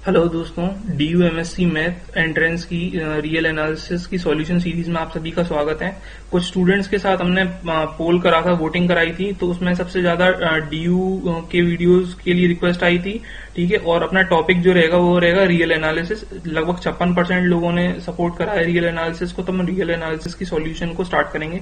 Hello दोस्तों, DU MSc math entrance की real analysis की सॉल्यूशन सीरीज में आप सभी का स्वागत है। कुछ स्टूडेंट्स के साथ हमने पोल करा था, वोटिंग कराई थी, तो उसमें सबसे ज्यादा DU के वीडियोस के लिए रिक्वेस्ट आई थी। ठीक है, और अपना टॉपिक जो रहेगा वो रहेगा रियल एनालिसिस। लगभग 56% लोगों ने सपोर्ट करा है रियल एनालिसिस को, तो हम रियल एनालिसिस की सॉल्यूशन को स्टार्ट करेंगे।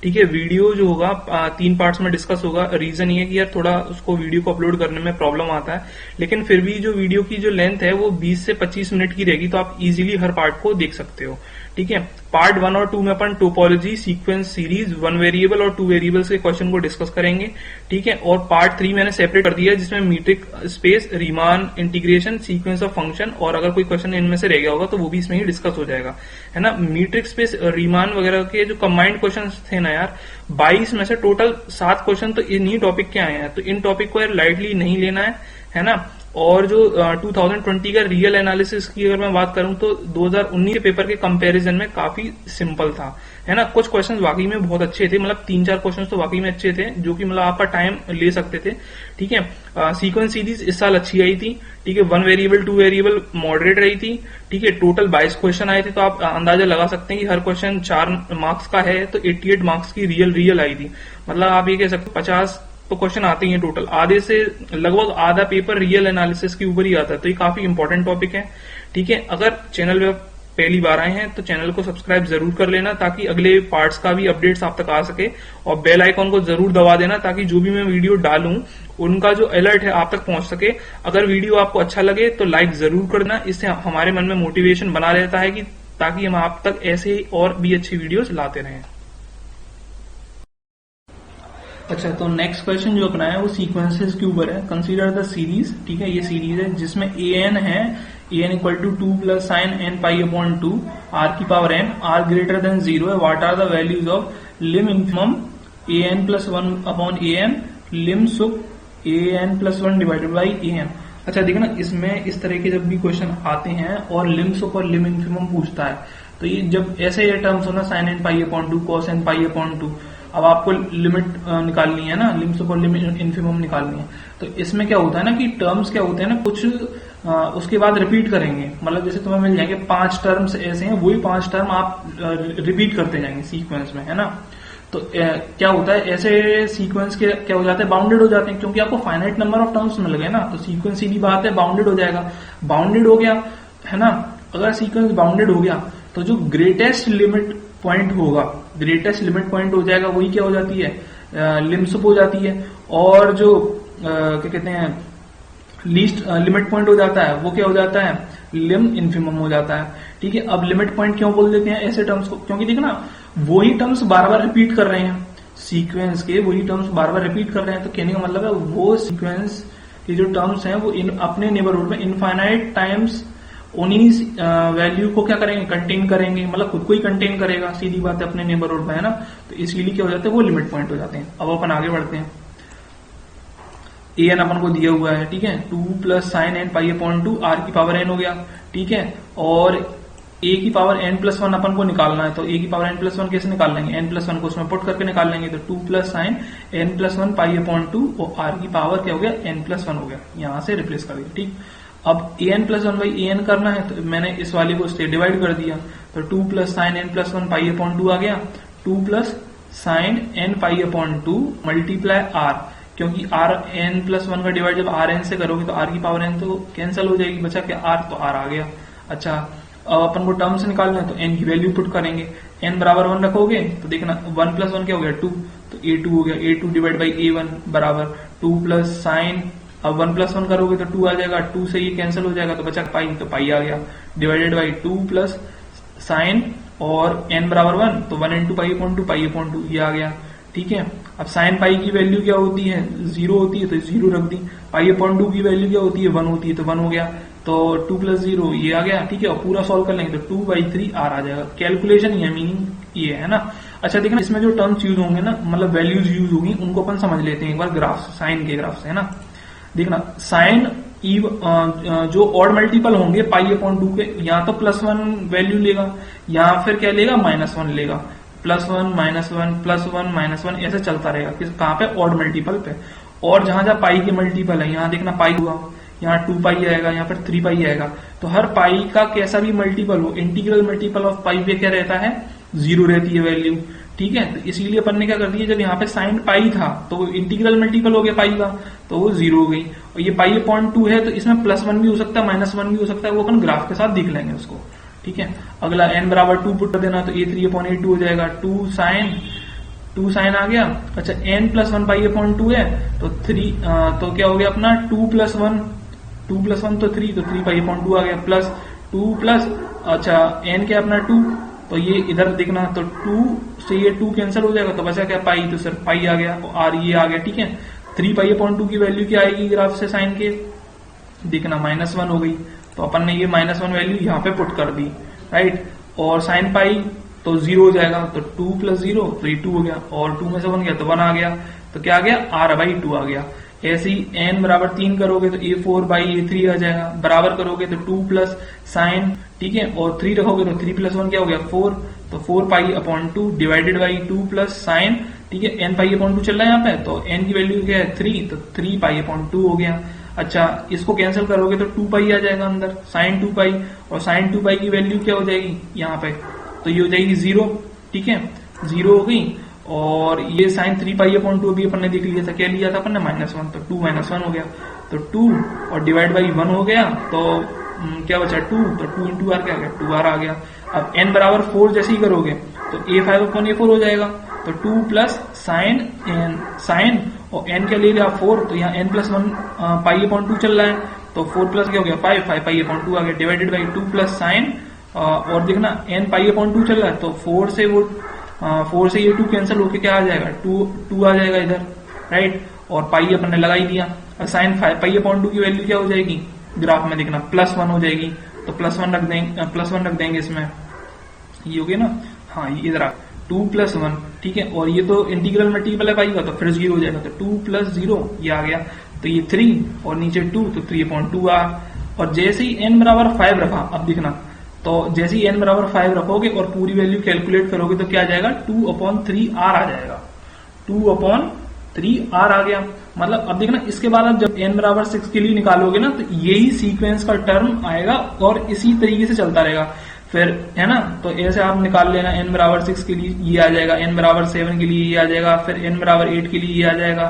ठीक है, वीडियो जो होगा 3 पार्ट्स में डिस्कस होगा। रीजन ये कि यार थोड़ा उसको वीडियो को अपलोड करने में प्रॉब्लम आता है, लेकिन फिर भी जो वीडियो की जो लेंथ है वो 20 से 25 मिनट की रहेगी, तो आप इजीली हर पार्ट को देख सकते हो। ठीक है, पार्ट 1 और 2 में अपन टोपोलॉजी, सीक्वेंस, सीरीज, 1 वेरिएबल और 2 वेरिएबल्स के क्वेश्चन को डिस्कस करेंगे। ठीक है, और पार्ट 3 मैंने सेपरेट कर दिया है, जिसमें metric space, Riemann, integration, sequence of function, और अगर कोई क्वेश्चन इनमें से रह गया होगा तो वो भी इसमें ही डिस्कस हो जाएगा। है ना, मीट्रिक स्पेस, रीमान वगैरह के जो कंबाइंड क्वेश्चन थे ना यार, 22 में से टोटल 7 क्वेश्चन तो इन्हीं टॉपिक के आए हैं, तो इन टॉपिक को यार लाइटली नहीं लेना है ना। और जो 2020 का रियल एनालिसिस की अगर मैं बात करूं तो 2019 के पेपर के कंपैरिजन में काफी सिंपल था। है ना, कुछ क्वेश्चंस वाकई में बहुत अच्छे थे, मतलब 3-4 क्वेश्चंस तो वाकई में अच्छे थे, जो कि मतलब आपका टाइम ले सकते थे। ठीक है, सीक्वेंस सीरीज इस साल अच्छी आई थी। ठीक है, 1 वेरिएबल 2 वेरिएबल मॉडरेट रही थी। ठीक है, टोटल 22 क्वेश्चन आए थे, तो आप अंदाजा लगा सकते हैं कि हर क्वेश्चन 4 मार्क्स का है, तो 88 मार्क्स की रियल आई थी। मतलब आप ये कह सकते 50 तो क्वेश्चन आते ही हैं टोटल, आधे से लगभग आधा पेपर रियल एनालिसिस के ऊपर ही आता है, तो ये काफी इंपॉर्टेंट टॉपिक है। ठीक है, अगर चैनल पे पहली बार आए हैं तो चैनल को सब्सक्राइब जरूर कर लेना, ताकि अगले पार्ट्स का भी अपडेट्स आप तक आ सके, और बेल आइकॉन को जरूर दबा देना, ताकि जो भी मैं वीडियो डालूं उनका जो अलर्ट है आप तक पहुंच सके। अगर वीडियो आपको अच्छा लगे तो लाइक जरूर करना, इससे हमारे मन में मोटिवेशन बना रहता है कि ताकि हम आप तक ऐसे और भी अच्छी वीडियोस लाते रहें। अच्छा, तो नेक्स्ट क्वेश्चन जो अपना है वो सीक्वेंसेस के ऊपर है। Consider the series. ठीक है, ये सीरीज है जिसमें an है, an equal to 2 plus sine n pi upon 2 r की power n, r greater than 0 है। What are the values of lim infimum an plus 1 upon an, lim sup an plus 1 divided by an। अच्छा देखो ना, इसमें इस तरह के जब भी क्वेश्चन आते हैं और लिम सुप और लिम इन्फिमम पूछता है, तो ये जब ऐसे ये टर्म्स हो ना, sine n pi upon 2, cos n pi upon 2, अब आपको लिमिट निकालनी है ना, लिम सुप और लिम इन्फिमम निकालनी है। तो इसमें क्या होता है ना कि टर्म्स क्या होते हैं ना, कुछ उसके बाद रिपीट करेंगे। मतलब जैसे तुम्हें मिल जाएंगे 5 टर्म्स ऐसे हैं, वही 5 टर्म आप रिपीट करते जाएंगे सीक्वेंस में, है ना। तो क्या होता है, ऐसे सीक्वेंस के क्या हो जाते हैं, बाउंडेड हो जाते हैं, क्योंकि आपको फाइनाइट नंबर ऑफ टर्म्स मिल गए ना, तो सीक्वेंस सीधी बात है बाउंडेड हो जाएगा। बाउंडेड हो गया, है ना। अगर सीक्वेंस बाउंडेड हो गया तो जो ग्रेटेस्ट लिमिट पॉइंट होगा, ग्रेटेस्ट लिमिट पॉइंट हो जाएगा, वही क्या हो जाती है, लिमसुप हो जाती है। और जो क्या कहते हैं, लीस्ट लिमिट पॉइंट हो जाता है, वो क्या हो जाता है, लिम इन्फिमम हो जाता है। ठीक है, अब लिमिट पॉइंट क्यों बोल देते हैं ऐसे टर्म्स को, क्योंकि देखो ना, वही टर्म्स बार बार रिपीट कर रहे हैं, सीक्वेंस के वही टर्म्स बार बार रिपीट कर रहे हैं, तो कहने का मतलब है वो सीक्वेंस के जो टर्म्स हैं वो अपने नेबरहुड में इनफाइनाइट टाइम्स उन्हीं वैल्यू को क्या करेंगे, कंटेन करेंगे, मतलब खुद को ही कंटेन करेगा, सीधी बात है, अपने नेबरहुड में, है ना। तो इसलिए क्या हो जाता है, वो लिमिट पॉइंट हो जाते हैं। अब अपन आगे बढ़ते हैं। an अपन को दिया हुआ है, ठीक है, 2 plus sine n pi upon 2, r की पावर n हो गया। ठीक है, और a की पावर n प्लस 1 अपन को निकालना है, तो a की पावर n प्लस 1 कैसे निकाल लेंगे, n प्लस 1 को उसमें पुट करके निकाल लेंगे, तो 2 प्लस साइन n प्लस 1 पाई अपॉन 2, और r की पावर क्या हो गया, n प्लस 1 हो गया, यहां से रिप्लेस कर दिया। ठीक, अब an प्लस 1 बाई an करना है, तो मैंने इस वाले को इससे डिवाइड कर दिया, तो 2 प्लस साइन n प्लस 1 पाई अपॉन 2 आ गया। 2 प्लस साइन n पाई अपॉन 2 मल्टीप्लाई r, क्योंकि r n प्लस 1 का डिवाइड जब r n से करोगे तो r की पावर n तो कैंसिल हो जाएगी, बचा क्या r, तो r आ गया। अच्छा, अब अपन को टर्म से निकालना है, तो n की वैल्यू पुट करेंगे, n बराबर 1 रखोगे तो देखना 1 प्लस 1 क्या हो गया, 2, तो a2 हो गया, a2 डिवाइड बाई a1 बराबर 2 प्लस साइन, अब 1 प्लस 1 करोगे तो 2 आ जाएगा, 2 से ये कैंसिल हो जाएगा, तो बचा पाई, तो पाई आ गया, डिवाइडेड बाई 2 प्लस साइन, और n बराबर 1, तो 1 इंटू पाई अपॉन 2, पाई अपॉन 2 ये आ गया। ठीक है, अब साइन पाई की वैल्यू क्या होती है, 0 होती है, तो 0 रख दी। पाई अपॉन 2 की वैल्यू क्या होती है, 1 होती है, तो 1 हो गया, तो 2 प्लस 0 ये आ गया। ठीक है, और पूरा सॉल्व कर लेंगे तो 2/3 r आ जाएगा। कैलकुलेशन ये मीनिंग ये है ना। अच्छा देखना, इसमें जो टर्म्स यूज होंगे ना, मतलब वैल्यूज यूज होंगी, उनको अपन समझ लेते हैं एक बार ग्राफ, साइन के ग्राफ से, है ना। देखना, साइन जो ऑड मल्टीपल होंगे पाई अपॉन 2 के, या तो +1 वैल्यू लेगा, या फिर क्या लेगा, -1 लेगा, +1 -1 +1 -1 ऐसे चलता रहेगा, कहाँ पे, ऑड मल्टीपल पे। और जहां जहां पाई के मल्टीपल है, यहाँ देखना पाई हुआ, यहाँ 2 पाई आएगा, यहाँ पर 3 पाई आएगा। तो हर पाई का कैसा भी मल्टीपल हो, इंटीग्रल मल्टीपल ऑफ पाई पे क्या रहता है, 0 रहती है वैल्यू। ठीक है, तो इसीलिए अपन ने क्या कर दिया, जब यहाँ पे साइन पाई था तो इंटीग्रल मल्टीपल हो गया पाई का, तो वो 0 हो गई। और ये पाई अपॉन 2 है तो इसमें +1 भी हो सकता है, -1 भी हो सकता है, वो अपन ग्राफ के साथ देख लेंगे उसको। ठीक है, अगला n बराबर 2 पुट कर देना, तो a3/a2 हो जाएगा, 2 साइन आ गया। अच्छा, n + 1 पाई/2 है तो 3, तो क्या हो गया अपना 2 + 1 तो 3, तो 3 पाई/2 आ गया, प्लस 2 प्लस, अच्छा n क्या अपना 2, तो ये इधर देखना, तो 2 से ये 2 कैंसिल हो जाएगा, तो बचा क्या पाई, तो सिर्फ पाई आ गया और ये आ गया। ठीक है, 3 पाई/2 की वैल्यू क्या आएगी ग्राफ से साइन के, देखना -1 हो गई, तो अपन ने ये -1 वैल्यू यहाँ पे पुट कर दी, राइट। और साइन पाई तो 0 हो जाएगा, तो 2 + 0 तो ये 2 हो गया, और 2 में से 1 गया तो 1 आ गया, तो क्या आ गया, r/2 आ गया। ऐसे ही n बराबर 3 करोगे तो a4/a3 आ जाएगा, बराबर करोगे तो 2 प्लस साइन, ठीक है, और 3 रखोगे तो 3 + 1 क्या हो गया 4, तो 4 पाई/2 डिवाइडेड बाई 2 प्लस साइन, ठीक है, n पाई/2 चल रहा है यहाँ पे, तो n की वैल्यू क्या है 3, तो 3 पाई/2 हो गया। अच्छा, इसको कैंसिल करोगे तो 2 पाई आ जाएगा अंदर, साइन 2 पाई, और साइन 2 पाई की वैल्यू क्या हो जाएगी यहाँ पे, तो ये हो जाएगी 0, ठीक है, 0 हो गई। और ये साइन 3 पाई/2 भी अपन ने देख लिया था, क्या लिया था अपन ने -1, तो 2 - 1 हो गया, तो 2 और डिवाइड बाई 1 हो गया, तो क्या बचा 2, तो 2 × r क्या आ गया 2r आ गया। अब n बराबर 4 जैसे ही करोगे तो a5/a4 हो जाएगा, तो 2 प्लस साइन और n क्या ले लिया 4, तो यहाँ n + 1 पाई/2 चल रहा है, तो 4 प्लस क्या हो गया 5 पाई/2 आ गया, डिवाइडेड बाई 2 प्लस साइन, और देखना n पाई/2 चल रहा है, तो 4 से ये 2 कैंसिल होके क्या आ जाएगा 2 आ जाएगा इधर, राइट, और पाई अपन ने लगा ही दिया। और साइन 5 पाई/2 की वैल्यू क्या हो जाएगी ग्राफ में, देखना +1 हो जाएगी, तो +1 रख देंगे इसमें, ये हो गया ना, हाँ ये इधर आ 2 + 1, ठीक है, और ये तो इंटीग्रल मल्टीपल है पाई का, तो फिर 0 हो जाएगा, तो 2 + 0 ये आ गया, तो ये 3 और नीचे 2, तो 3/2 और जैसे ही n बराबर 5 रखा, अब देखना, तो जैसे ही n बराबर 5 रखोगे और पूरी वैल्यू कैलकुलेट करोगे तो क्या आ जाएगा 2/3r आ जाएगा, 2/3r आ गया। मतलब अब देखना, इसके बाद अब जब n बराबर 6 के लिए निकालोगे ना, तो यही सीक्वेंस का टर्म आएगा और इसी तरीके से चलता रहेगा फिर, है ना। तो ऐसे आप निकाल लेना, n बराबर 6 के लिए ये आ जाएगा, n बराबर 7 के लिए ये आ जाएगा, फिर n बराबर 8 के लिए ये आ जाएगा,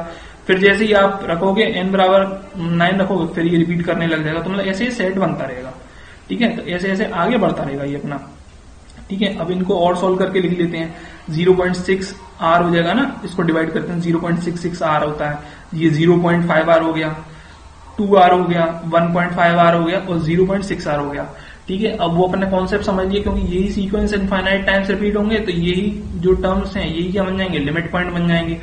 फिर जैसे ही आप रखोगे n बराबर 9 रखोगे फिर ये रिपीट करने लग जाएगा, तो मतलब ऐसे ही सेट बनता रहेगा, ठीक है। तो ऐसे ऐसे आगे बढ़ता रहेगा ये अपना, ठीक है। अब इनको और सॉल्व करके लिख लेते हैं, 0.6r हो जाएगा ना, इसको डिवाइड करते हैं, 0.66r होता है, ये 0.5r हो गया, 2r हो गया, 1.5r हो गया और 0.6r हो गया, ठीक है। अब वो अपने कॉन्सेप्ट समझ लिए, क्योंकि यही सीक्वेंस इनफाइनाइट टाइम्स रिपीट होंगे, तो यही जो टर्म्स हैं यही क्या बन जाएंगे, लिमिट पॉइंट बन जाएंगे।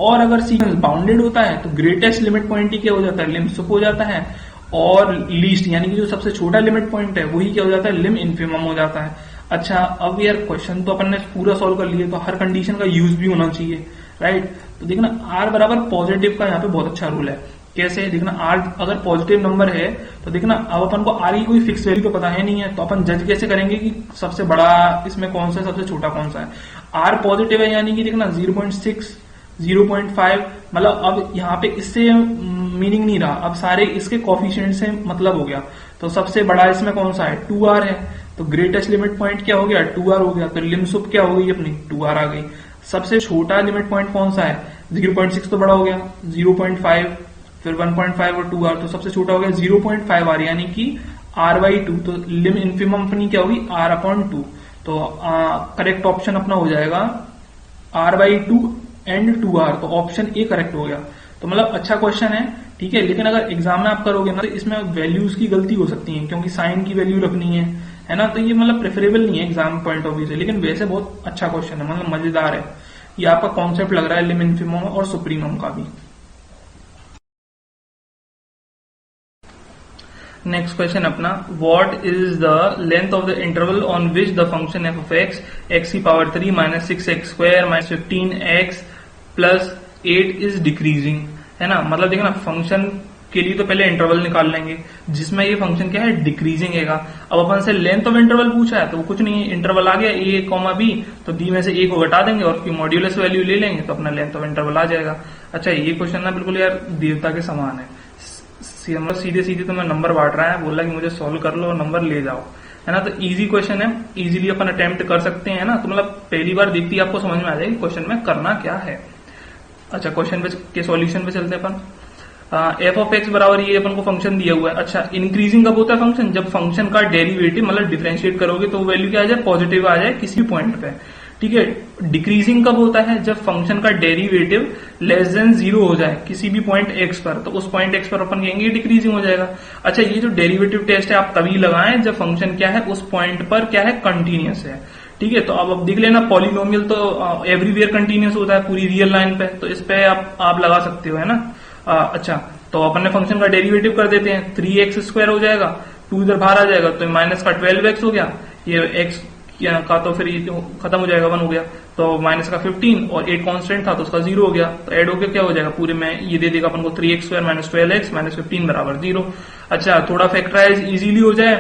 और अगर सीक्वेंस बाउंडेड होता है तो ग्रेटेस्ट लिमिट पॉइंट ही क्या हो जाता है, लिम सुप हो जाता है, और लीस्ट यानी कि जो सबसे छोटा लिमिट पॉइंट है वही क्या हो जाता है, लिम इन्फिमम हो जाता है। अच्छा, अब यार क्वेश्चन तो अपन ने पूरा सॉल्व कर लिया, तो हर कंडीशन का यूज भी होना चाहिए, राइट। तो देखना r बराबर पॉजिटिव का यहाँ पे बहुत अच्छा रूल है। कैसे, देखना r अगर पॉजिटिव नंबर है तो देखना, अब अपन को r की कोई फिक्स वैल्यू तो पता है नहीं है, तो अपन जज कैसे करेंगे कि सबसे बड़ा इसमें कौन सा है, सबसे छोटा कौन सा है। r पॉजिटिव है यानी कि देखना 0.6, 0.5, मतलब अब यहाँ पे इससे मीनिंग नहीं रहा, अब सारे इसके कोफिशिएंट से मतलब हो गया। तो सबसे बड़ा इसमें कौन सा है, 2r है, तो ग्रेटेस्ट लिमिट पॉइंट क्या हो गया 2r हो गया, तो लिम सुप क्या हो गई अपनी 2r आ गई। सबसे छोटा लिमिट पॉइंट कौन सा है, 0.6 तो बड़ा हो गया, 0.5, फिर 1.5 और 2r, तो सबसे छोटा हो गया 0.5r यानी कि r/2, तो लिम इन्फिमम अपनी क्या होगी r/2, तो करेक्ट ऑप्शन अपना हो जाएगा r/2 एंड 2r, तो ऑप्शन ए करेक्ट हो गया। तो मतलब अच्छा क्वेश्चन है, ठीक है, लेकिन अगर एग्जाम में आप करोगे ना तो इसमें वैल्यूज की गलती हो सकती है, क्योंकि साइन की वैल्यू रखनी है ना, तो ये मतलब प्रेफरेबल नहीं है एग्जाम पॉइंट ऑफ व्यू से, लेकिन वैसे बहुत अच्छा क्वेश्चन है, मतलब मजेदार है। ये आपका कॉन्सेप्ट लग रहा है लिम इन्फिमम और सुप्रीमम का भी। नेक्स्ट क्वेश्चन अपना, what is the length of the interval on which the function F of x x³ - 6x² - 15x + 8 is decreasing, है ना। मतलब देखना, फंक्शन के लिए तो पहले इंटरवल निकाल लेंगे जिसमें ये फंक्शन क्या है, डिक्रीजिंग है। अब अपन से लेंथ ऑफ इंटरवल पूछा है, तो वो कुछ नहीं है, इंटरवल आ गया a, b, तो b में से a को घटा देंगे और उसकी मॉड्यूलस वैल्यू ले लेंगे, तो अपना लेंथ ऑफ इंटरवल आ जाएगा। अच्छा, ये क्वेश्चन ना बिल्कुल यार देवता के समान है, मतलब सीधे सीधे तुम्हें नंबर बांट रहा है, बोला कि मुझे सॉल्व कर लो और नंबर ले जाओ, है ना। तो इजी क्वेश्चन है, इजीली अपन अटेम्प्ट कर सकते हैं, ना। तो मतलब पहली बार देखती आपको समझ में आ जाएगी क्वेश्चन में करना क्या है। अच्छा, क्वेश्चन पे के सॉल्यूशन पे चलते हैं अपन। एफ ऑफ एक्स बराबर ये अपन को फंक्शन दिया हुआ है। अच्छा, इंक्रीजिंग कब होता है फंक्शन? जब फंक्शन का डेरिवेटिव मतलब डिफरेंशिएट करोगे तो वैल्यू क्या आ जाए, पॉजिटिव आ जाए किसी भी पॉइंट पे, ठीक है। डिक्रीजिंग कब होता है? जब फंक्शन का डेरिवेटिव लेस देन 0 हो जाए किसी भी पॉइंट एक्स पर, तो उस पॉइंट एक्स पर अपन कहेंगे डिक्रीजिंग हो जाएगा। अच्छा, ये जो डेरिवेटिव टेस्ट है आप तभी लगाएं जब फंक्शन क्या है, उस पॉइंट पर क्या है, कंटिन्यूअस है, ठीक है। तो अब देख लेना, पॉलिनोमियल तो एवरीवेयर कंटिन्यूअस होता है पूरी रियल लाइन पे, तो इस पे आप लगा सकते हो, है ना। अच्छा, तो अपन ने फंक्शन का डेरिवेटिव कर देते हैं, 3x² हो जाएगा, 2 इधर बाहर आ जाएगा तो माइनस का 12x हो गया, ये x का तो फिर ये खत्म हो जाएगा, 1 हो गया, तो माइनस का 15 और 8 कांस्टेंट था तो उसका 0 हो गया, तो ऐड होकर क्या हो जाएगा पूरे में, ये दे देगा अपन को 3x² माइनस 12x माइनस 15 बराबर 0। अच्छा, थोड़ा फैक्टराइज इजीली हो जाए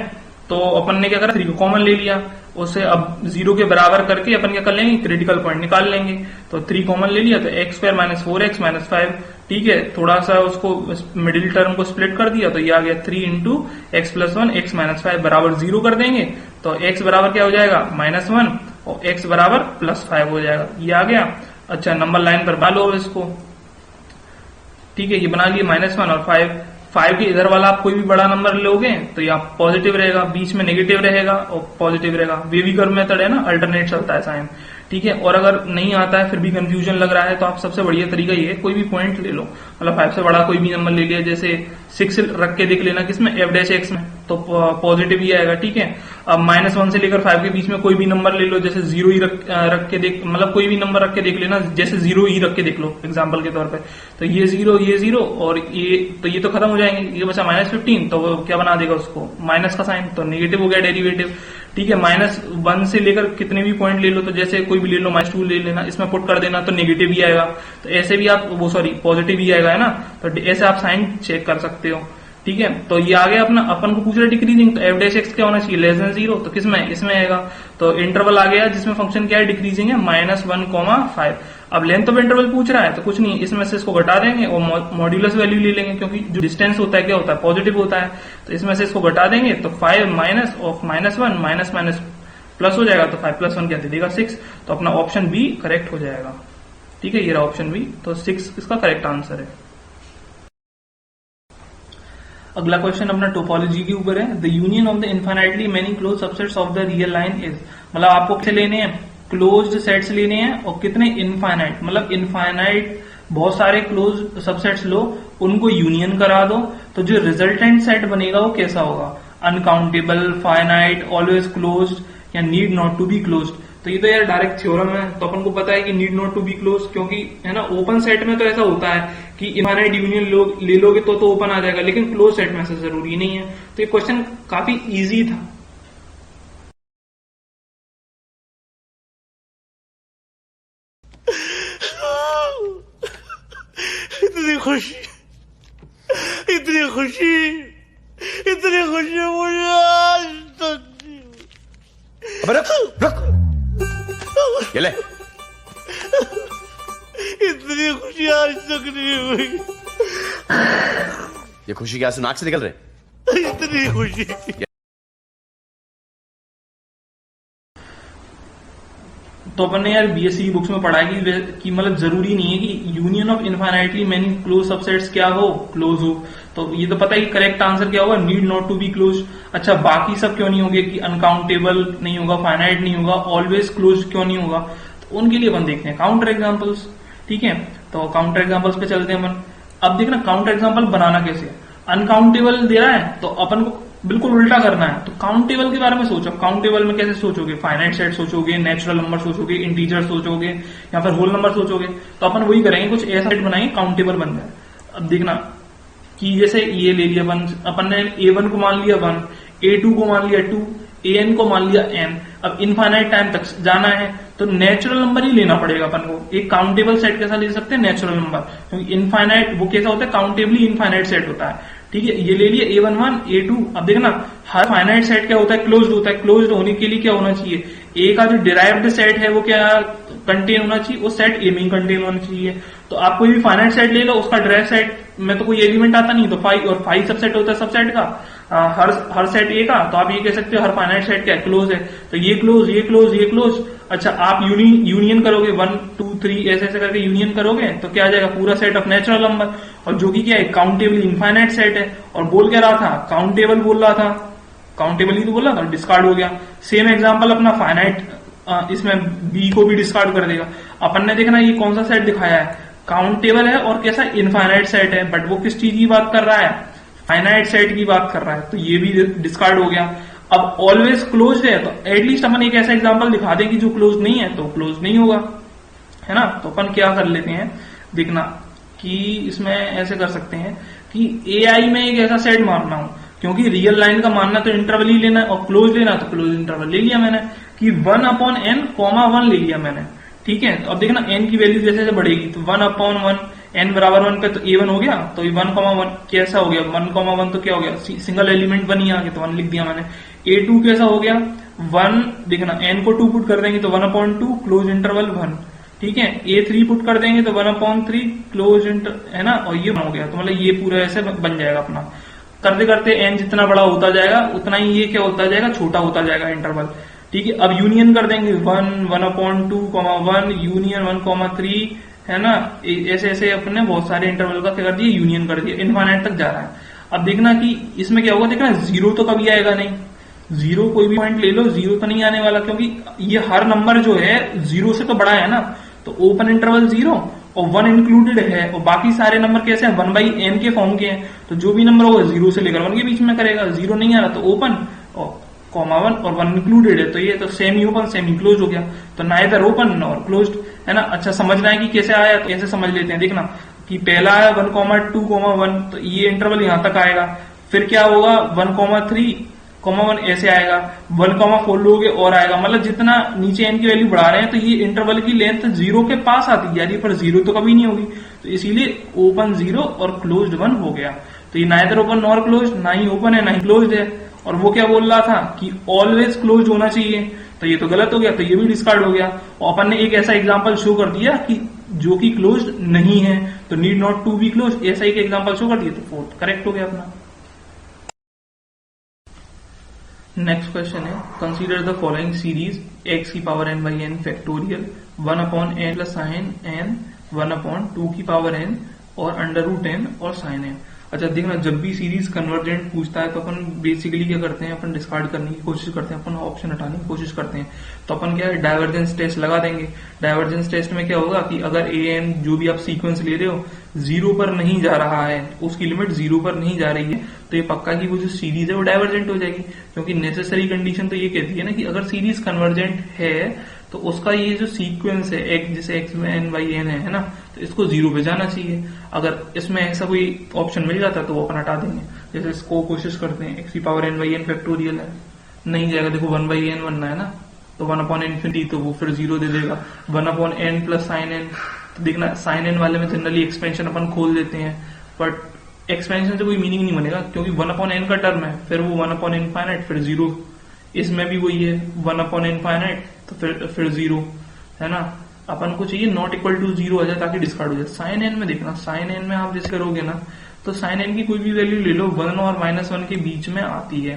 तो अपन ने क्या करा, 3 को कॉमन ले लिया, उसे अब 0 के बराबर करके अपन क्या कर लेंगे, क्रिटिकल पॉइंट निकाल लेंगे। तो 3 कॉमन ले लिया तो x² माइनस 4x माइनस 5, ठीक है। थोड़ा सा उसको मिडिल टर्म को स्प्लिट कर दिया तो ये आ गया 3 into x plus 1 x minus 5 बराबर 0 कर देंगे, तो x बराबर क्या हो जाएगा, -1 और x बराबर +5 हो जाएगा, ये आ गया। अच्छा, नंबर लाइन पर बना लो इसको, ठीक है। ये बना लिए -1 और 5 के इधर वाला आप कोई भी बड़ा नंबर लोगे तो ये आप पॉजिटिव रहेगा, बीच में नेगेटिव रहेगा और पॉजिटिव रहेगा। वेवी कर्व मेथड है ना, अल्टरनेट चलता है साइन, ठीक है। और अगर नहीं आता है फिर भी कंफ्यूजन लग रहा है तो आप सबसे बढ़िया तरीका ये है, कोई भी पॉइंट ले लो, मतलब 5 से बड़ा कोई भी नंबर ले लिया, जैसे 6 रख के देख लेना किसमें, f' में, तो पॉजिटिव ही आएगा, ठीक है। अब -1 से लेकर 5 के बीच में कोई भी नंबर ले लो, जैसे 0 ही रख के देख, मतलब कोई भी नंबर रख के देख लेना, जैसे 0 ही रख के देख लो एग्जाम्पल के तौर पे, तो ये 0 और ये तो खत्म हो जाएंगे, ये बचा -15, तो वो क्या बना देगा उसको, माइनस का साइन, तो नेगेटिव हो गया डेरिवेटिव, ठीक है। -1 से लेकर कितने भी पॉइंट ले लो, तो जैसे कोई भी ले लो, -2 ले लेना, इसमें पुट कर देना तो नेगेटिव ही आएगा, तो ऐसे भी आप पॉजिटिव ही आएगा, है ना। तो ऐसे आप साइन चेक कर सकते हो, ठीक है। तो ये आ गया अपना, अपन को पूछ रहा डिक्रीजिंग, तो f' क्या होना चाहिए, लेस देन 0, तो किसमें, इसमें आएगा। तो इंटरवल आ गया जिसमें फंक्शन क्या है, डिक्रीजिंग है, -1, 5। अब लेंथ ऑफ इंटरवल पूछ रहा है तो कुछ नहीं, इसमें से इसको घटा देंगे और मॉड्यूलस वैल्यू ले लेंगे, क्योंकि जो डिस्टेंस होता है क्या होता है, पॉजिटिव होता है, तो इसमें से इसको घटा देंगे तो 5 माइनस ऑफ -1 माइनस प्लस हो जाएगा, तो 5 + 1 क्या दे देगा, 6। तो अपना ऑप्शन बी करेक्ट हो जाएगा, ठीक है। ये रहा ऑप्शन बी, तो 6 इसका करेक्ट आंसर है। अगला क्वेश्चन अपना टोपोलॉजी के ऊपर है। The union of the infinitely many close subsets of the real line is, मतलब आपको कितने लेने हैं, क्लोज्ड सेट्स लेने हैं, और कितने इनफाइनाइट, मतलब इनफाइनाइट बहुत सारे क्लोज सबसेट्स लो, उनको यूनियन करा दो, तो जो रिजल्टेंट सेट बनेगा वो कैसा होगा, अनकाउंटेबल, फाइनाइट, ऑलवेज क्लोज्ड या need not to be closed. तो ये तो यार डायरेक्ट थ्योरम है, तो अपन को पता है कि need not to be close, क्योंकि है ना ओपन सेट में तो ऐसा होता है कि इनफाइनाइट यूनियन ले लोगे तो ओपन आ जाएगा, लेकिन क्लोज सेट में ऐसा जरूरी नहीं है। तो ये क्वेश्चन काफी इजी था। इतनी खुशी, इतनी खुशी, इतनी खुशी मुझे आज तक नहीं हुई। अबे रुक, ये ले। इतनी खुशी आज तक नहीं हुई। ये खुशी क्या नाक से निकल रहे, इतनी खुशी। तो अपन ने यार बीएससी बुक्स में पढ़ा कि मतलब जरूरी नहीं है कि union of infinitely many close subsets क्या हो, क्लोज हो। तो ये तो पता है कि करेक्ट आंसर क्या होगा, need not to be close. अच्छा, बाकी सब क्यों नहीं होंगे, कि अनकाउंटेबल नहीं होगा, फाइनाइट नहीं होगा, ऑलवेज क्लोज क्यों नहीं होगा, तो उनके लिए अपन देखते हैं काउंटर एग्जाम्पल्स, ठीक है। तो काउंटर एग्जाम्पल्स पे चलते हैं अपन। अब देखना काउंटर एग्जाम्पल बनाना कैसे, अनकाउंटेबल दे रहा है तो अपन को बिल्कुल उल्टा करना है। तो काउंटेबल के बारे में सोचो, काउंटेबल में कैसे सोचोगे, फाइनाइट सेट सोचोगे, नेचुरल नंबर सोचोगे, इंटीजर सोचोगे, या फिर होल नंबर सोचोगे। तो अपन वही करेंगे, कुछ ऐसा सेट बनाएंगे काउंटेबल बन जाए। अब देखना कि जैसे ये ले लिया अपन ने A1 को मान लिया 1, A2 को मान लिया 2, AN को मान लिया n। अब इनफाइनाइट टाइम तक जाना है तो नेचुरल नंबर ही लेना पड़ेगा अपन को। एक काउंटेबल सेट कैसा ले सकते हैं, नेचुरल नंबर, क्योंकि इनफाइनाइट वो कैसा होता है, काउंटेबली इनफाइनाइट सेट होता है, ठीक है, ये ले लिया A11 A2। अब देखना हर फाइनाइट सेट क्या होता है, क्लोज्ड होता है। क्लोज्ड होने के लिए क्या होना चाहिए, ए का जो डिराइव्ड सेट है वो क्या कंटेन होना चाहिए, वो सेट ए में ही कंटेन होना चाहिए। तो आप कोई भी फाइनाइट सेट ले लो, उसका डिराइव सेट में तो कोई एलिमेंट आता नहीं, तो 5 और 5 सबसेट होता है सबसेट का, हर सेट ए का। तो आप ये कह सकते हो हर फाइनाइट सेट क्या क्लोज है, तो ये क्लोज ये क्लोज ये क्लोज। अच्छा, आप यूनियन करोगे 1 2 3 ऐसे ऐसे करके यूनियन करोगे तो क्या आ जाएगा, पूरा सेट ऑफ नेचुरल नंबर, और जो कि क्या है काउंटेबल इनफाइनाइट सेट है। और बोल क्या रहा था, काउंटेबल बोल रहा था, काउंटेबल ही तो बोला था, डिस्कार्ड हो गया। सेम एग्जांपल अपना फाइनाइट, इसमें बी को भी डिस्कार्ड कर देगा। अपन ने देखना ये कौन सा सेट दिखाया है, काउंटेबल है और कैसा इनफाइनाइट सेट है, बट वो किस चीज की बात कर रहा है, फाइनाइट सेट की बात कर रहा है, तो ये भी डिस्कार्ड हो गया। अब ऑलवेज क्लोज है, तो एटलीस्ट अपन एक ऐसा एग्जांपल दिखा दें कि जो क्लोज नहीं है तो क्लोज नहीं होगा, है ना। तो अपन क्या कर लेते हैं, देखना कि इसमें ऐसे कर सकते हैं कि AI में एक ऐसा सेट मानना हूं, क्योंकि रियल लाइन का मानना तो इंटरवल ही लेना है और क्लोज लेना तो क्लोज इंटरवल ले लिया मैंने, कि 1/n, 1 ले लिया मैंने। ठीक है, तो अब देखना n की वैल्यू जैसे जैसे बढ़ेगी तो 1/1, n बराबर 1 पे तो A1 हो गया, तो 1,1 कैसा हो गया, 1,1 तो क्या हो गया, सिंगल एलिमेंट 1 ही आ गया तो 1 लिख दिया मैंने। A2 कैसा हो गया 1, देखना n को 2 पुट कर देंगे तो 1/2 क्लोज इंटरवल 1। ठीक है, A3 पुट कर देंगे तो 1/3 क्लोज है ना, और ये हो गया। तो मतलब ये पूरा ऐसे बन जाएगा अपना। करते करते n जितना बड़ा होता जाएगा उतना ही ये क्या होता जाएगा, छोटा होता जाएगा इंटरवल। ठीक है, अब यूनियन कर देंगे 1, 1/2, 1 यूनियन 1,3, है ना। ऐसे ऐसे अपने बहुत सारे इंटरवल का क्या कर दिया, यूनियन कर दिया, इनफाइनाइट तक जा रहा है। अब देखना कि इसमें क्या होगा, देखना जीरो तो कभी आएगा नहीं, जीरो कोई भी पॉइंट ले लो जीरो तो नहीं आने वाला, क्योंकि ये हर नंबर जो है जीरो से तो बड़ा है ना। तो ओपन इंटरवल 0 और 1 इंक्लूडेड है, और बाकी सारे नंबर कैसे हैं, 1/n के फॉर्म के हैं। तो जो भी नंबर होगा 0 से लेकर 1 के बीच में करेगा, 0 नहीं आ रहा तो ओपन और 1 और 1 इंक्लूडेड है, तो ये तो सेम ही ओपन सेम ही क्लोज हो गया। तो नाइदर ओपन और क्लोज्ड, है ना। अच्छा, समझना है कि कैसे आया, तो ऐसे समझ लेते हैं। देखना कि पहला है 1,2,1, तो ये इंटरवल यहां तक आएगा। फिर क्या होगा 1,3,1 ऐसे आएगा, 1,4 लोगे और आएगा। मतलब जितना नीचे n की वैल्यू बढ़ा रहे हैं तो ये इंटरवल की लेंथ 0 के पास आती है, पर 0 तो कभी नहीं होगी, तो इसीलिए ओपन 0 और क्लोज्ड 1 हो गया। तो ये नाइदर ओपन नॉर क्लोज्ड, ना ही ओपन है ना ही क्लोज्ड है। और वो क्या बोल रहा था कि ऑलवेज क्लोज होना चाहिए, तो ये तो गलत हो गया, तो ये भी डिस्कार्ड हो गया। और अपन ने एक ऐसा एग्जांपल शो कर दिया कि जो कि क्लोज नहीं है, तो need not to be close, ऐसा एक एग्जांपल शो कर दिया, तो फोर्थ करेक्ट हो गया अपना। नेक्स्ट क्वेश्चन है, consider the following series x की power n by n factorial 1/n plus sign n 1/2 की पावर n और √n और साइन n। अच्छा, देखना जब भी सीरीज कन्वर्जेंट पूछता है तो अपन बेसिकली क्या करते हैं, अपन डिस्कार्ड करने की कोशिश करते हैं, अपन ऑप्शन हटाने की कोशिश करते हैं। तो अपन क्या है, डाइवर्जेंस टेस्ट लगा देंगे। डाइवर्जेंस टेस्ट में क्या होगा कि अगर an जो भी आप सीक्वेंस ले रहे हो 0 पर नहीं जा रहा है, उसकी लिमिट 0 पर नहीं जा रही है, तो ये पक्का की वो जो सीरीज है वो डाइवर्जेंट हो जाएगी। क्योंकि नेसेसरी कंडीशन तो ये कहती है ना कि अगर सीरीज कन्वर्जेंट है तो उसका ये जो सीक्वेंस है एक जैसे x में n बाई n है ना, तो इसको 0 पे जाना चाहिए। अगर इसमें ऐसा कोई ऑप्शन मिल जाता तो वो अपन हटा देंगे। जैसे इसको कोशिश करते हैं, x की power n by n factorial है, नहीं जाएगा, देखो 1/n बनना है ना, तो 1/∞ तो वो फिर 0 दे देगा। 1/n प्लस साइन n, तो देखना साइन n वाले में जनरली एक्सपेंशन अपन खोल देते हैं, बट एक्सपेंशन से कोई मीनिंग नहीं बनेगा, क्योंकि 1/n का टर्म है, फिर वो 1/∞ फिर 0। इसमें भी वही है 1/∞ तो फिर 0, है ना। अपन को चाहिए नॉट इक्वल टू 0 आ जाए ताकि डिस्कार्ड हो जाए। साइन n में देखना, साइन n में आप जैसे करोगे ना, तो साइन n की कोई भी वैल्यू ले लो 1 और -1 के बीच में आती है।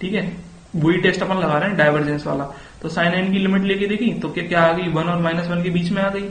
ठीक है, वही टेस्ट अपन लगा रहे हैं डाइवर्जेंस वाला। तो साइन n की लिमिट लेके देखी तो क्या आ गई, 1 और -1 के बीच में आ गई।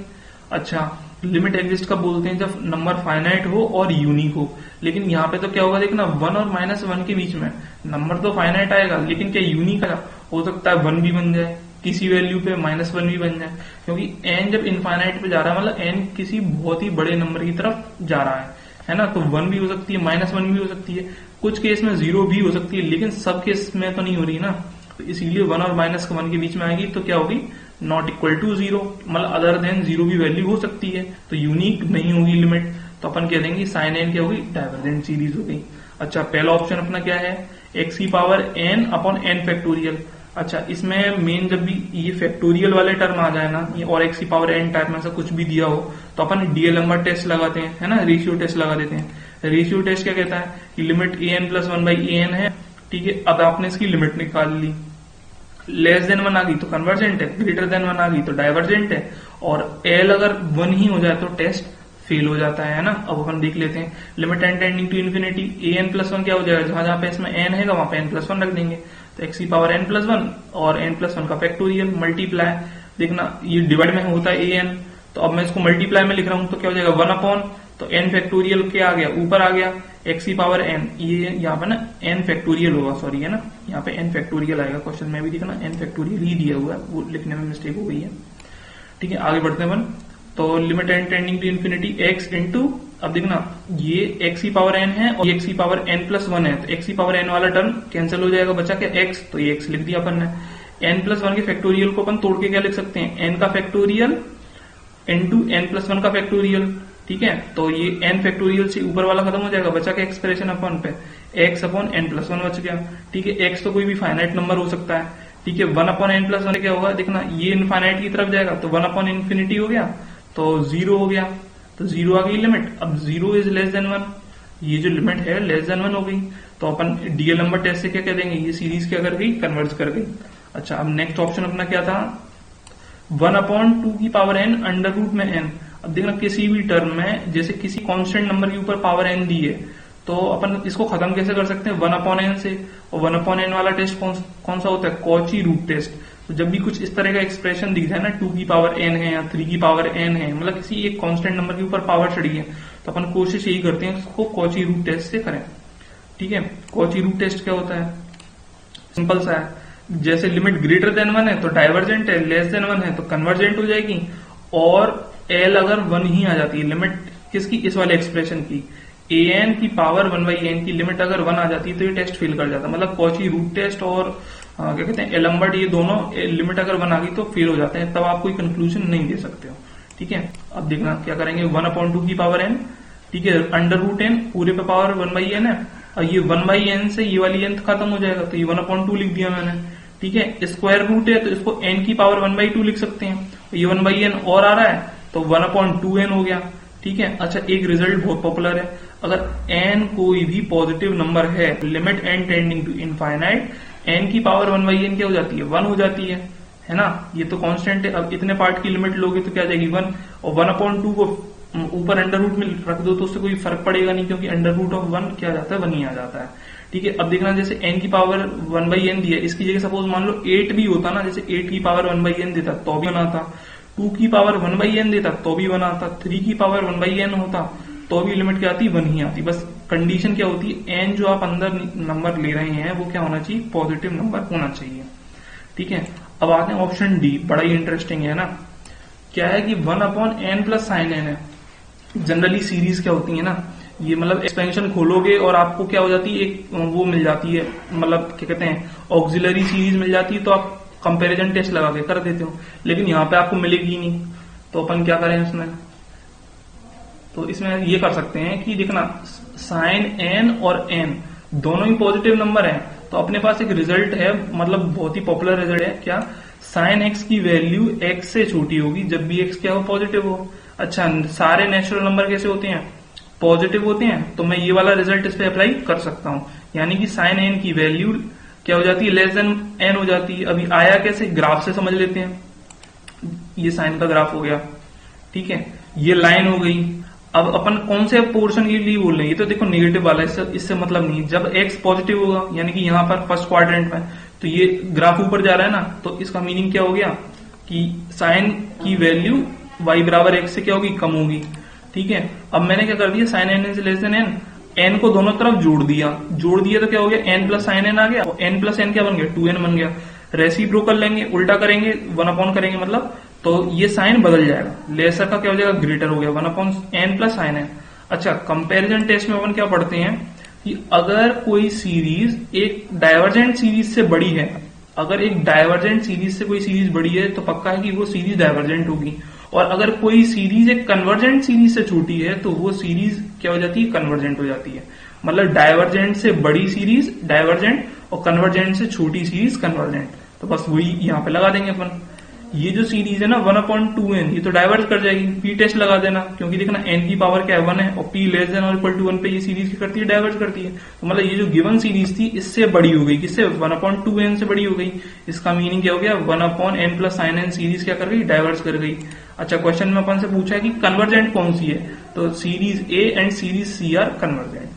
अच्छा, लिमिट एग्जिस्ट कब बोलते हैं, जब नंबर फाइनाइट हो और यूनिक हो। लेकिन यहाँ पे तो क्या होगा, देखना 1 और -1 के बीच में नंबर तो फाइनाइट आएगा, लेकिन क्या यूनिक आएगा, हो सकता है 1 भी बन जाए, किसी वैल्यू पे -1 भी बन जाए, क्योंकि n जब इनफाइनाइट पे जा रहा है मतलब n किसी बहुत ही बड़े नंबर की तरफ जा रहा है ना। तो 1 भी हो सकती है, -1 भी हो सकती है, कुछ केस में 0 भी हो सकती है, लेकिन सब केस में तो नहीं हो रही ना। तो इसीलिए 1 और -1 के बीच में आएगी तो क्या होगी, नॉट इक्वल टू 0, मतलब अदर देन 0 भी वैल्यू हो सकती है, तो यूनिक नहीं होगी लिमिट। तो अपन कह देंगे साइन n क्या होगी, डाइवर्जेंट सीरीज हो गई। अच्छा, पहला ऑप्शन अपना क्या है, x की पावर n/n फैक्टोरियल। अच्छा, इसमें मेन जब भी ये फैक्टोरियल वाले टर्म आ जाए ना, ये और x की पावर n टाइप में ऐसा कुछ भी दिया हो, तो अपन डीएलएमआर टेस्ट लगाते हैं, है ना, रेशियो टेस्ट लगा देते हैं। रेशियो टेस्ट क्या कहता है कि लिमिट an प्लस 1/an है, ठीक है। अब आपने इसकी लिमिट निकाल ली, लेस देन 1 आ गई तो कन्वर्जेंट है, ग्रेटर देन 1 आ गई तो डाइवर्जेंट है, और l अगर 1 ही हो जाए तो टेस्ट फेल हो जाता है ना। अब अपन देख लेते हैं, limit n tending to infinity an plus 1 क्या हो जाएगा, जहां जहां पे इसमें n है वहां पे n प्लस 1 रख देंगे, तो x की पावर n प्लस 1 और n प्लस 1 का फैक्टोरियल मल्टीप्लाई, देखना ये डिवाइड में होता है an, तो अब मैं इसको मल्टीप्लाई में लिख रहा हूं तो क्या हो जाएगा 1 अपॉन, तो n फैक्टोरियल क्या आ गया, ऊपर आ गया x की पावर n, ये यहाँ पे ना n फैक्टोरियल होगा, सॉरी है ना, यहाँ पे n फैक्टोरियल आएगा, क्वेश्चन में भी देखना n फैक्टोरियल ही दिया हुआ है, वो लिखने में मिस्टेक हो गई है, ठीक है। आगे बढ़ते हैं अपन, तो limit n tending to infinity x into, अब देखना ये x की पावर n है और x की पावर n प्लस 1 है, तो x की पावर n वाला टर्म कैंसिल हो जाएगा, बचा क्या x, तो ये x लिख दिया अपन ने। n प्लस 1 के फैक्टोरियल को अपन तोड़ के क्या लिख सकते हैं, n का फैक्टोरियल इंटू n प्लस 1 का फैक्टोरियल, ठीक है। तो ये n फैक्टोरियल से ऊपर वाला खत्म हो जाएगा, बचा क्या एक्सप्रेशन अपन पे x अपॉन n प्लस 1 बच गया, ठीक है। x तो कोई भी फाइनाइट नंबर हो सकता है, ठीक है। 1 अपॉन n प्लस 1 क्या होगा, देखना ये इनफाइनाइट की तरफ जाएगा तो 1 अपॉन इन्फिनिटी हो गया, तो 0 हो गया, तो 0 आ गई लिमिट। अब 0 इज लेस देन 1, ये जो लिमिट है लेस देन 1 हो गई, तो अपन डीएल नंबर टेस्ट से क्या कह देंगे, ये सीरीज क्या कर गई, कन्वर्ज कर गई। अच्छा, अब नेक्स्ट ऑप्शन अपना क्या था, 1 अपॉन 2 की पावर n अंडर रूट में n। अब देखना किसी भी टर्म में जैसे किसी कांस्टेंट नंबर के ऊपर पावर n दी है, तो अपन इसको खत्म कैसे कर सकते हैं, 1 अपॉन n से, और 1 अपॉन n वाला टेस्ट कौन सा होता है, कॉची रूट टेस्ट। तो जब भी कुछ इस तरह का एक्सप्रेशन दिख जाए ना, 2 की पावर n है या 3 की पावर n है, मतलब किसी एक कांस्टेंट नंबर के ऊपर पावर चढ़ी है, तो अपन कोशिश यही करते हैं उसको कॉची रूट टेस्ट से करें, ठीक है। कॉची रूट टेस्ट क्या होता है, सिंपल सा है, जैसे लिमिट ग्रेटर देन 1 है तो डाइवर्जेंट है, लेस देन 1 है तो कन्वर्जेंट हो जाएगी, और l अगर 1 ही आ जाती है, लिमिट किसकी, इस वाले एक्सप्रेशन की, an की पावर 1/n की लिमिट अगर 1 आ जाती है तो ये टेस्ट फेल कर जाता है। मतलब कॉची रूट टेस्ट और क्या कहते हैं एलम्बर्ट, ये दोनों लिमिट अगर 1 आ गई तो फेल हो जाते हैं, तब आप कोई कंक्लूजन नहीं दे सकते हो, ठीक है। अब देखना क्या करेंगे, 1 अपॉन 2 की पावर n, ठीक है, अंडर रूट n पूरे पे पावर 1/n है, और ये 1/n से ये वाली n खत्म हो जाएगा, तो ये 1 अपॉन 2 लिख दिया मैंने, ठीक है। स्क्वायर रूट है तो इसको n की पावर 1/2 लिख सकते हैं, ये 1/n और आ रहा है तो 1 अपॉन 2n हो गया, ठीक है। अच्छा, एक रिजल्ट बहुत पॉपुलर है, अगर n कोई भी पॉजिटिव नंबर है, limit n tending to infinite, n की पावर 1/n क्या हो जाती है, 1 हो जाती है ना, ये तो कांस्टेंट है। अब इतने पार्ट की लिमिट लोगे तो क्या जाएगी 1, और 1 अपॉन 2 को ऊपर अंडर रूट में रख दो तो उससे कोई फर्क पड़ेगा नहीं, क्योंकि अंडर रूट ऑफ 1 क्या जाता है, 1 ही आ जाता है, ठीक है। अब देखना जैसे n की पावर 1/n दी है, इसकी जगह सपोज मान लो 8 भी होता ना, जैसे 8 की पावर 1/n देता तो भी बनाता, 2 की पावर 1/n देता तो भी बनाता, 3 की पावर 1/n होता तो भी लिमिट क्या आती, 1 ही आती। बस कंडीशन क्या होती है, n जो आप अंदर नंबर ले रहे हैं वो क्या होना चाहिए, पॉजिटिव नंबर होना चाहिए, ठीक है। अब आते हैं ऑप्शन डी, बड़ा ही इंटरेस्टिंग है ना, क्या है कि 1 upon n plus sign n है। जनरली सीरीज क्या होती है ना, ये मतलब एक्सपेंशन खोलोगे और आपको क्या हो जाती है, एक वो मिल जाती है, मतलब क्या कहते हैं ऑक्सिलरी सीरीज मिल जाती है, तो आप कंपैरिजन टेस्ट लगा के कर देते हो, लेकिन यहाँ पे आपको मिलेगी नहीं, तो अपन क्या करें इसमें, तो इसमें ये कर सकते हैं कि देखना साइन n और n दोनों ही पॉजिटिव नंबर हैं, तो अपने पास एक रिजल्ट है, मतलब बहुत ही पॉपुलर रिजल्ट है, क्या, साइन x की वैल्यू x से छोटी होगी जब भी x क्या हो, पॉजिटिव हो। अच्छा, सारे नेचुरल नंबर कैसे होते हैं, पॉजिटिव होते हैं, तो मैं ये वाला रिजल्ट इस पे अप्लाई कर सकता हूं, यानी कि साइन n की वैल्यू क्या हो जाती है, लेस देन n हो जाती है। अभी आया कैसे, ग्राफ से समझ लेते हैं, ये साइन का ग्राफ हो गया, ठीक है, ये लाइन हो गई। अब अपन कौन से पोर्शन के लिए बोल रहे हैं, ये तो देखो नेगेटिव वाला, इससे मतलब नहीं, जब x पॉजिटिव होगा यानी कि यहाँ पर फर्स्ट क्वाड्रेंट में, तो ये ग्राफ ऊपर जा रहा है ना, तो इसका मीनिंग क्या हो गया कि साइन की वैल्यू y बराबर x से क्या होगी, कम होगी, ठीक है। अब मैंने क्या कर दिया, साइन n से लेस देन n, n को दोनों तरफ जोड़ दिया तो क्या हो गया, n प्लस साइन n आ गया, और n प्लस n क्या बन गया, 2n बन गया। रेसिप्रोकल लेंगे, उल्टा करेंगे, 1 अपॉन करेंगे, मतलब तो ये साइन बदल जाएगा, लेसर का क्या हो जाएगा, ग्रेटर हो गया, 1 upon n plus sign n। अच्छा, कंपैरिजन टेस्ट में अपन क्या पढ़ते हैं कि अगर कोई सीरीज एक डाइवर्जेंट सीरीज से बड़ी है, अगर एक डाइवर्जेंट सीरीज से कोई सीरीज बड़ी है तो पक्का है कि वो सीरीज डाइवर्जेंट होगी, और अगर कोई सीरीज एक कन्वर्जेंट सीरीज से छोटी है तो वो सीरीज क्या हो जाती है, कन्वर्जेंट हो जाती है। मतलब डाइवर्जेंट से बड़ी सीरीज डाइवर्जेंट और कन्वर्जेंट से छोटी सीरीज कन्वर्जेंट, तो बस वही यहाँ पे लगा देंगे अपन। ये जो सीरीज है ना 1/2n, ये तो डाइवर्स कर जाएगी, पी टेस्ट लगा देना, क्योंकि देखना n की पावर क्या है 1 है, और p लेस देन और इक्वल टू 1 पे ये सीरीज क्या करती है, डाइवर्स करती है। तो मतलब ये जो गिवन सीरीज थी इससे बड़ी हो गई, किससे, 1/2n से बड़ी हो गई। इसका मीनिंग क्या हो गया, 1/n plus sign n series क्या कर गई, डाइवर्स कर गई। अच्छा, क्वेश्चन में अपन से पूछा है कि कन्वर्जेंट कौन सी है, तो series A and series C are convergent.